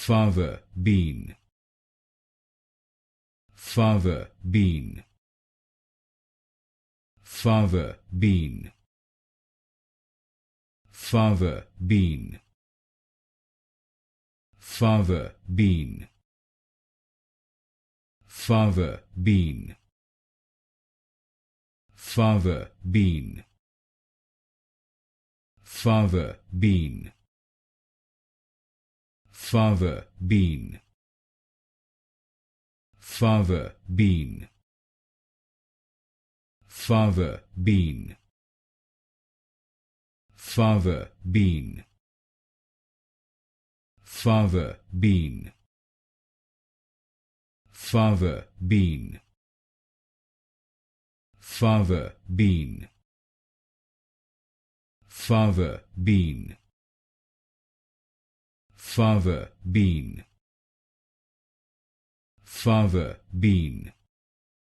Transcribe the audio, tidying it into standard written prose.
Fava Bean, Fava Bean, Fava Bean, Fava Bean, Fava Bean, Fava Bean, Fava Bean, Fava Bean, Fava Bean, Fava Bean, Fava Bean, Fava Bean, Fava Bean, Fava Bean, Fava Bean, Fava Bean, Fava Bean, Fava Bean,